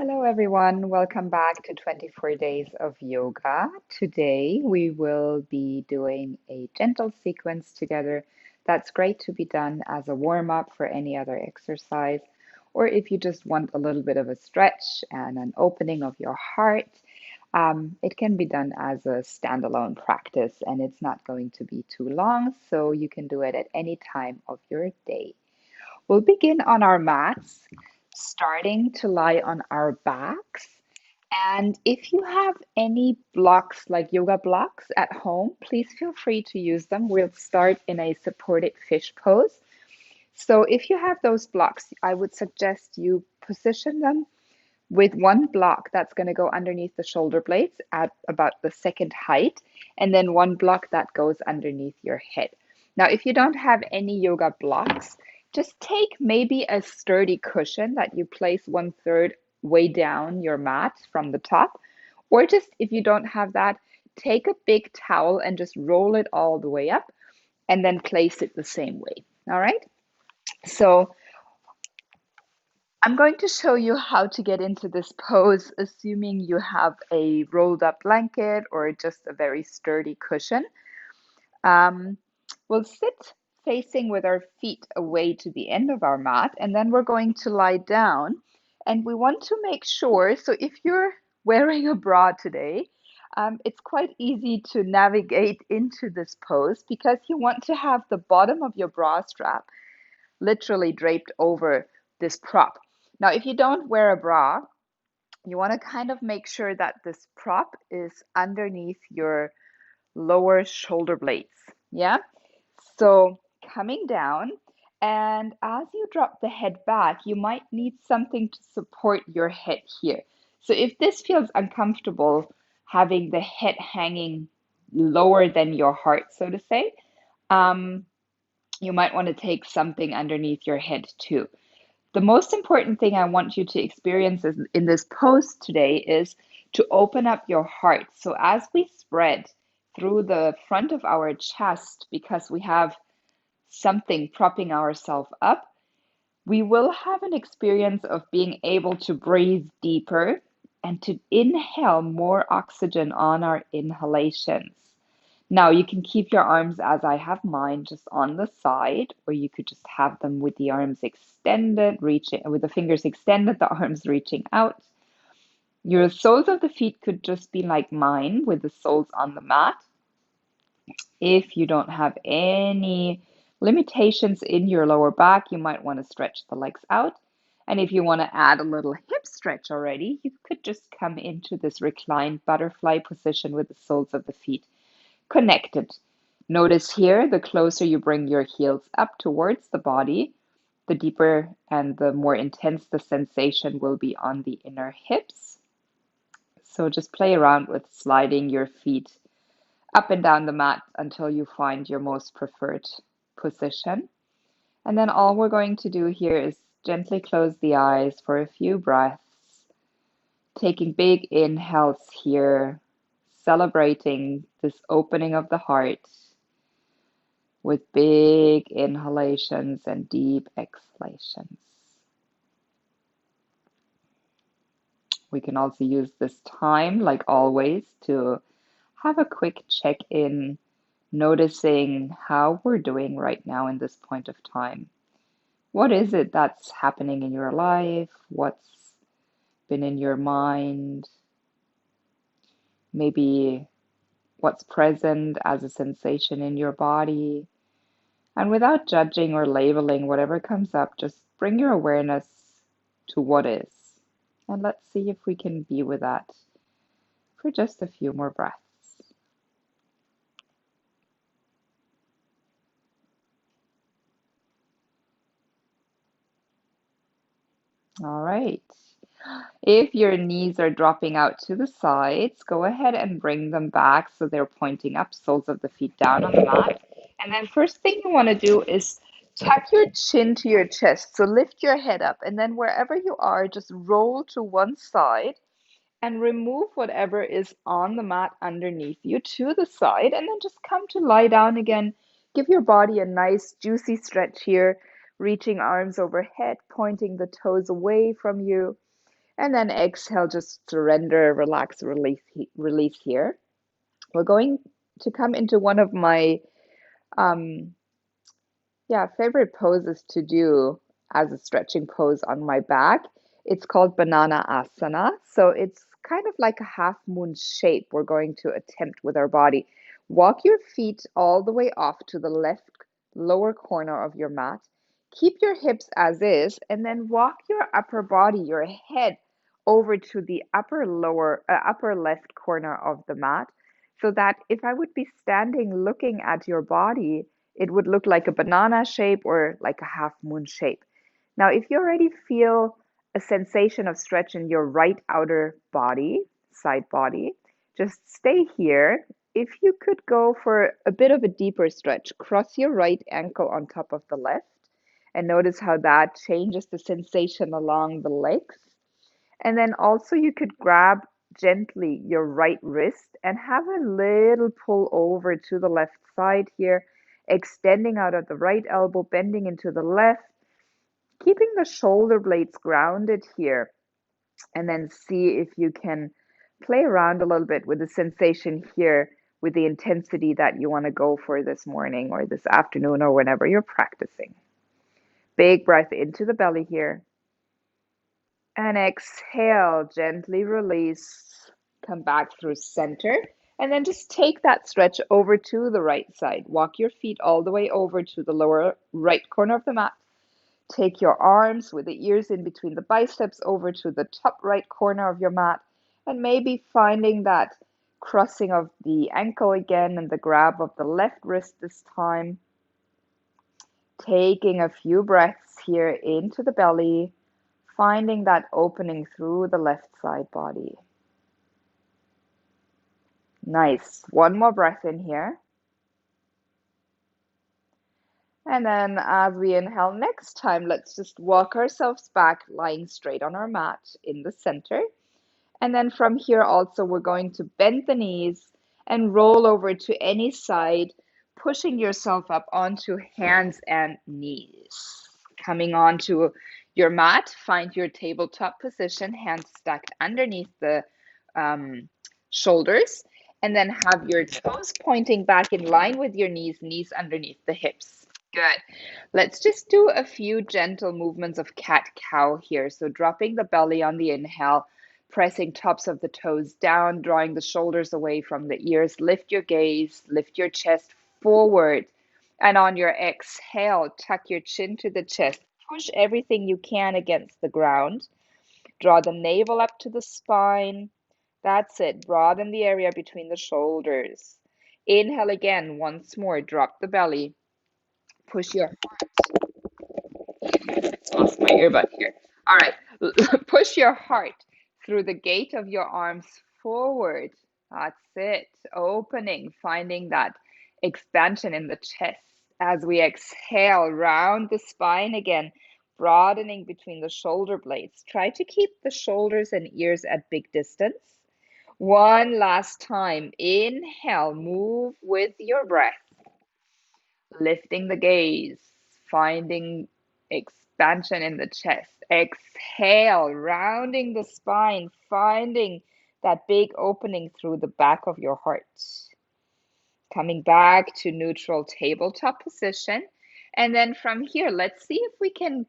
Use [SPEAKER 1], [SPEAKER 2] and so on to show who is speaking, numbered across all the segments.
[SPEAKER 1] Hello, everyone. Welcome back to 24 Days of Yoga. Today, we will be doing a gentle sequence together that's great to be done as a warm up for any other exercise, or if you just want a little bit of a stretch and an opening of your heart. It can be done as a standalone practice and it's not going to be too long, so you can do it at any time of your day. We'll begin on our mats, starting to lie on our backs. And if you have any blocks, like yoga blocks at home, please feel free to use them. We'll start in a supported fish pose. So if you have those blocks, I would suggest you position them with one block that's going to go underneath the shoulder blades at about the second height, and then one block that goes underneath your head. Now, if you don't have any yoga blocks, just take maybe a sturdy cushion that you place 1/3 way down your mat from the top, or just if you don't have that, take a big towel and just roll it all the way up and then place it the same way. All right. So I'm going to show you how to get into this pose, assuming you have a rolled up blanket or just a very sturdy cushion. Um, we'll sit facing with our feet away to the end of our mat, and then we're going to lie down. And we want to make sure, so if you're wearing a bra today, it's quite easy to navigate into this pose because you want to have the bottom of your bra strap literally draped over this prop. Now, if you don't wear a bra, you want to kind of make sure that this prop is underneath your lower shoulder blades. Yeah. So coming down, and as you drop the head back, you might need something to support your head here. So if this feels uncomfortable, having the head hanging lower than your heart, so to say, um, you might want to take something underneath your head too. The most important thing I want you to experience in this pose today is to open up your heart. So as we spread through the front of our chest, because we have something propping ourselves up, we will have an experience of being able to breathe deeper and to inhale more oxygen on our inhalations. Now, you can keep your arms as I have mine, just on the side, or you could just have them with the arms extended, reaching with the fingers extended, the arms reaching out. Your soles of the feet could just be like mine, with the soles on the mat. If you don't have any limitations in your lower back, you might want to stretch the legs out. And if you want to add a little hip stretch already, you could just come into this reclined butterfly position with the soles of the feet connected. Notice here, the closer you bring your heels up towards the body, the deeper and the more intense the sensation will be on the inner hips. So just play around with sliding your feet up and down the mat until you find your most preferred position. And then all we're going to do here is gently close the eyes for a few breaths, taking big inhales here, celebrating this opening of the heart with big inhalations and deep exhalations. We can also use this time, like always, to have a quick check in, noticing how we're doing right now in this point of time. What is it that's happening in your life? What's been in your mind? Maybe what's present as a sensation in your body? And without judging or labeling whatever comes up, just bring your awareness to what is. And let's see if we can be with that for just a few more breaths. All right. If your knees are dropping out to the sides, go ahead and bring them back so they're pointing up, soles of the feet down on the mat. And then first thing you want to do is tuck your chin to your chest. So lift your head up, and then wherever you are, just roll to one side and remove whatever is on the mat underneath you to the side, and then just come to lie down again. Give your body a nice juicy stretch here, reaching arms overhead, pointing the toes away from you. And then exhale, just surrender, relax, release here. We're going to come into one of my um, favorite poses to do as a stretching pose on my back. It's called Banana Asana. So it's kind of like a half moon shape we're going to attempt with our body. Walk your feet all the way off to the left lower corner of your mat. Keep your hips as is, and then walk your upper body, your head, over to the upper left corner of the mat, so that if I would be standing looking at your body, it would look like a banana shape or like a half moon shape. Now, if you already feel a sensation of stretch in your right outer body, side body, just stay here. If you could go for a bit of a deeper stretch, cross your right ankle on top of the left and notice how that changes the sensation along the legs. And then also you could grab gently your right wrist and have a little pull over to the left side here, extending out at the right elbow, bending into the left, keeping the shoulder blades grounded here. And then see if you can play around a little bit with the sensation here with the intensity that you want to go for this morning or this afternoon or whenever you're practicing. Big breath into the belly here. And exhale, gently release. Come back through center. And then just take that stretch over to the right side. Walk your feet all the way over to the lower right corner of the mat. Take your arms with the ears in between the biceps over to the top right corner of your mat. And maybe finding that crossing of the ankle again and the grab of the left wrist this time. Taking a few breaths here into the belly, finding that opening through the left side body. Nice. One more breath in here. And then as we inhale next time, let's just walk ourselves back, lying straight on our mat in the center. And then from here also, we're going to bend the knees and roll over to any side, pushing yourself up onto hands and knees. Coming onto your mat, find your tabletop position, hands stacked underneath the shoulders, and then have your toes pointing back in line with your knees, knees underneath the hips. Good. Let's just do a few gentle movements of cat-cow here. So dropping the belly on the inhale, pressing tops of the toes down, drawing the shoulders away from the ears. Lift your gaze, lift your chest forward. And on your exhale, tuck your chin to the chest. Push everything you can against the ground. Draw the navel up to the spine. That's it. Broaden the area between the shoulders. Inhale again, once more. Drop the belly. Push your lost my earbud here. All right. Push your heart through the gate of your arms forward. That's it. Opening, finding that expansion in the chest. As we exhale, round the spine again, broadening between the shoulder blades. Try to keep the shoulders and ears at big distance. One last time. Inhale, move with your breath. Lifting the gaze, finding expansion in the chest. Exhale, rounding the spine, finding that big opening through the back of your heart. Coming back to neutral tabletop position. And then from here, let's see if we can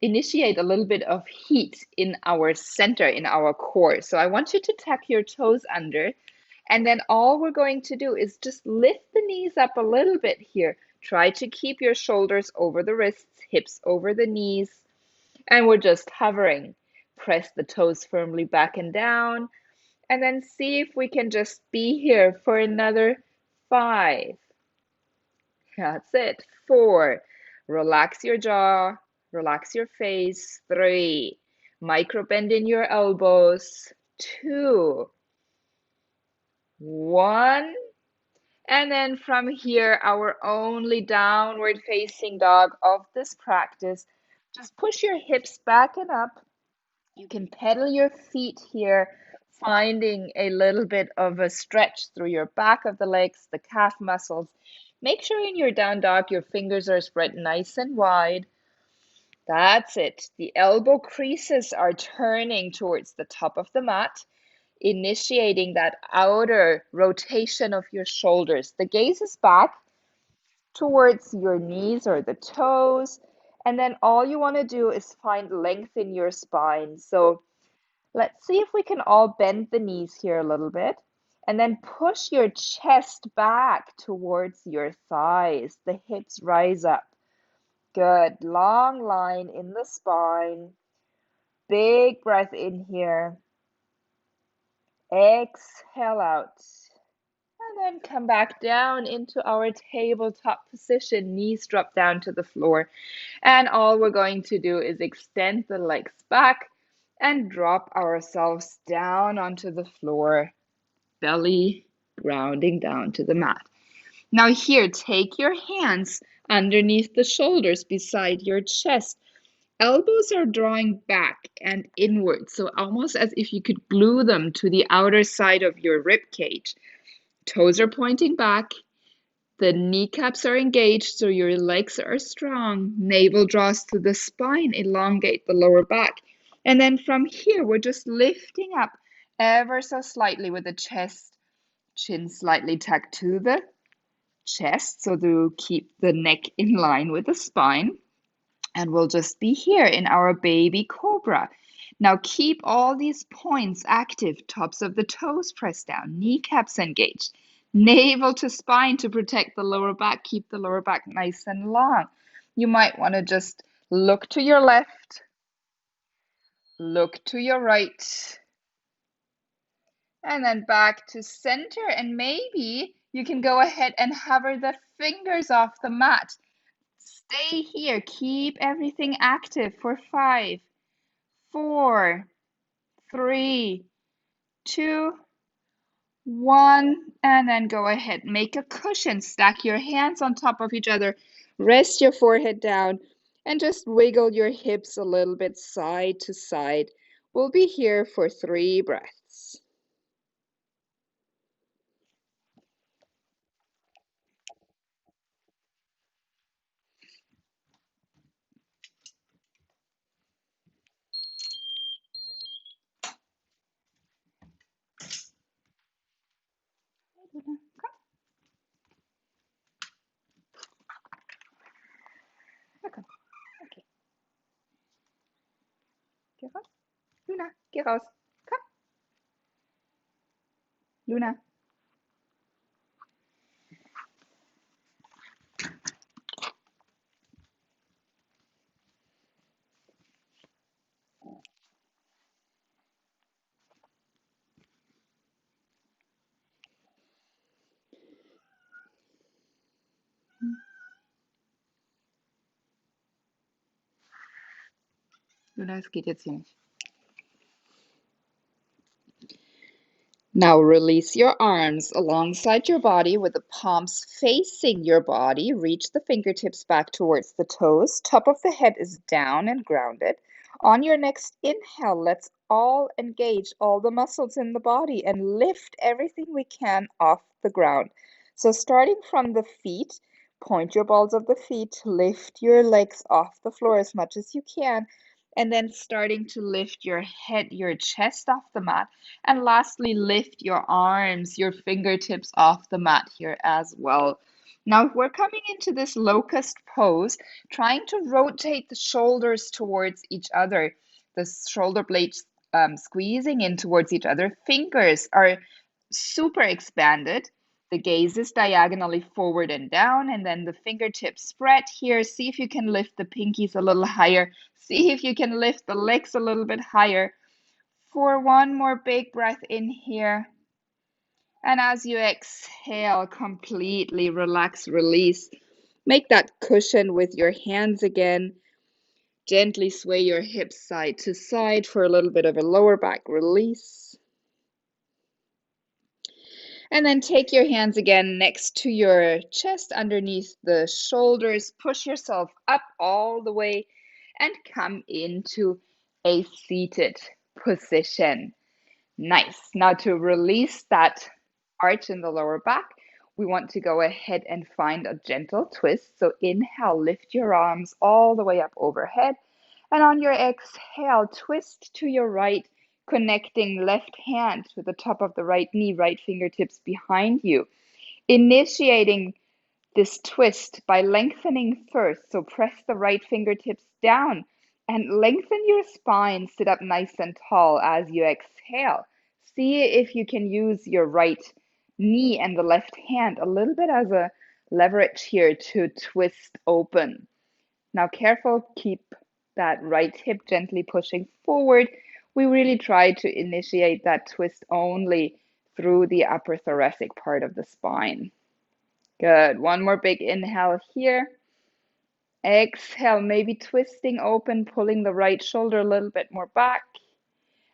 [SPEAKER 1] initiate a little bit of heat in our center, in our core. So I want you to tuck your toes under. And then all we're going to do is just lift the knees up a little bit here. Try to keep your shoulders over the wrists, hips over the knees. And we're just hovering. Press the toes firmly back and down. And then see if we can just be here for another 5. That's it. 4. Relax your jaw. Relax your face. 3. Micro bend in your elbows. 2. 1. And then from here, our only downward facing dog of this practice. Just push your hips back and up. You can pedal your feet here, finding a little bit of a stretch through your back of the legs, the calf muscles. Make sure in your down dog, your fingers are spread nice and wide. That's it. The elbow creases are turning towards the top of the mat, initiating that outer rotation of your shoulders. The gaze is back towards your knees or the toes. And then all you want to do is find length in your spine. So let's see if we can all bend the knees here a little bit. And then push your chest back towards your thighs. The hips rise up. Good. Long line in the spine. Big breath in here. Exhale out. And then come back down into our tabletop position. Knees drop down to the floor. And all we're going to do is extend the legs back and drop ourselves down onto the floor. Belly grounding down to the mat. Now here, take your hands underneath the shoulders beside your chest. Elbows are drawing back and inward, so almost as if you could glue them to the outer side of your rib cage. Toes are pointing back. The kneecaps are engaged, so your legs are strong. Navel draws to the spine, elongate the lower back. And then from here, we're just lifting up ever so slightly with the chest, chin slightly tucked to the chest, so to keep the neck in line with the spine. And we'll just be here in our baby cobra. Now keep all these points active, tops of the toes pressed down, kneecaps engaged, navel to spine to protect the lower back, keep the lower back nice and long. You might want to just look to your left, look to your right, and then back to center. And maybe you can go ahead and hover the fingers off the mat. Stay here, keep everything active for 5, 4, 3, 2, 1, and then go ahead. Make a cushion. Stack your hands on top of each other. Rest your forehead down and just wiggle your hips a little bit side to side. We'll be here for 3 breaths. Okay. Geh raus. Luna, geh raus. Komm. Luna. Luna, es geht jetzt hier nicht. Now release your arms alongside your body with the palms facing your body. Reach the fingertips back towards the toes. Top of the head is down and grounded. On your next inhale, let's all engage all the muscles in the body and lift everything we can off the ground. So starting from the feet, point your balls of the feet, lift your legs off the floor as much as you can, and then starting to lift your head, your chest off the mat. And lastly, lift your arms, your fingertips off the mat here as well. Now we're coming into this locust pose, trying to rotate the shoulders towards each other, the shoulder blades squeezing in towards each other. Fingers are super expanded. The gaze is diagonally forward and down, and then the fingertips spread here. See if you can lift the pinkies a little higher. See if you can lift the legs a little bit higher. For one more big breath in here. And as you exhale, completely relax, release. Make that cushion with your hands again. Gently sway your hips side to side for a little bit of a lower back release. And then take your hands again next to your chest, underneath the shoulders. Push yourself up all the way and come into a seated position. Nice. Now to release that arch in the lower back, we want to go ahead and find a gentle twist. So inhale, lift your arms all the way up overhead. And on your exhale, twist to your right, connecting left hand to the top of the right knee, right fingertips behind you. Initiating this twist by lengthening first. So press the right fingertips down and lengthen your spine. Sit up nice and tall as you exhale. See if you can use your right knee and the left hand a little bit as a leverage here to twist open. Now, careful, keep that right hip gently pushing forward. We really try to initiate that twist only through the upper thoracic part of the spine. Good. One more big inhale here. Exhale, maybe twisting open, pulling the right shoulder a little bit more back.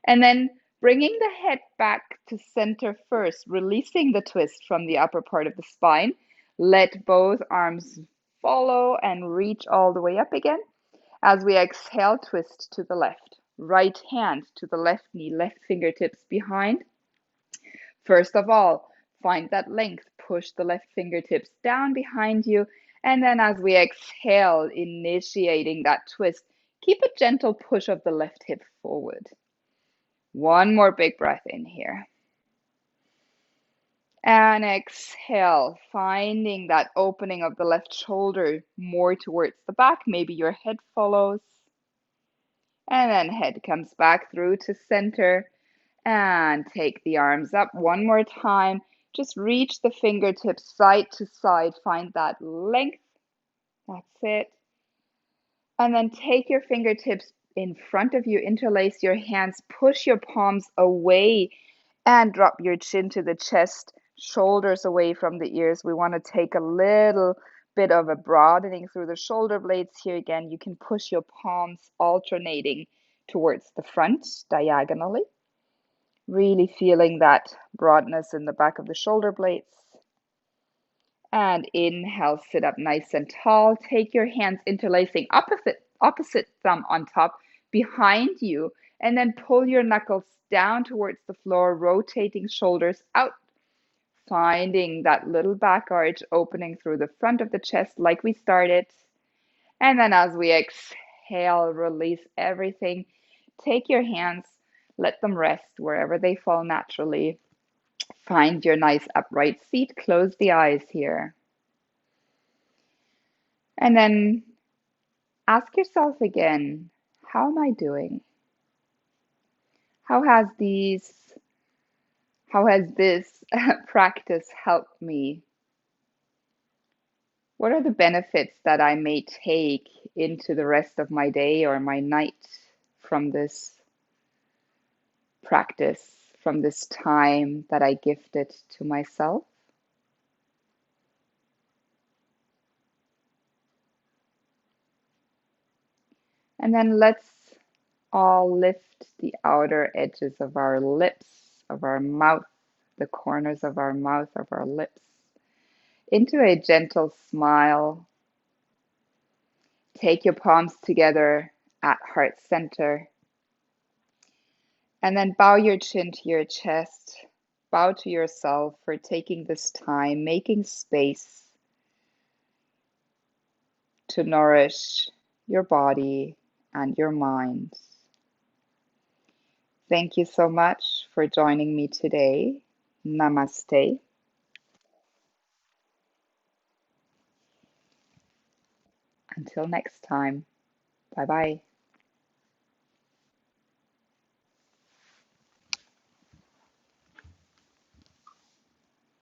[SPEAKER 1] And then bringing the head back to center first, releasing the twist from the upper part of the spine. Let both arms follow and reach all the way up again. As we exhale, twist to the left. Right hand to the left knee, left fingertips behind. First of all, find that length. Push the left fingertips down behind you. And then as we exhale, initiating that twist, keep a gentle push of the left hip forward. One more big breath in here. And exhale, finding that opening of the left shoulder more towards the back. Maybe your head follows. And then head comes back through to center. And take the arms up one more time. Just reach the fingertips side to side. Find that length. That's it. And then take your fingertips in front of you. Interlace your hands. Push your palms away and drop your chin to the chest. Shoulders away from the ears. We want to take a little bit of a broadening through the shoulder blades here. Again, you can push your palms alternating towards the front diagonally. Really feeling that broadness in the back of the shoulder blades. And inhale, sit up nice and tall. Take your hands interlacing opposite thumb on top behind you. And then pull your knuckles down towards the floor, rotating shoulders out. Finding that little back arch opening through the front of the chest like we started. And then as we exhale, release everything. Take your hands, let them rest wherever they fall naturally. Find your nice upright seat. Close the eyes here. And then ask yourself again, how am I doing? How has this practice helped me? What are the benefits that I may take into the rest of my day or my night from this practice, from this time that I gifted to myself? And then let's all lift the outer edges of our lips, of our mouth, the corners of our mouth, of our lips, into a gentle smile. Take your palms together at heart center. And then bow your chin to your chest. Bow to yourself for taking this time, making space to nourish your body and your mind. Thank you so much for joining me today. Namaste. Until next time, bye bye.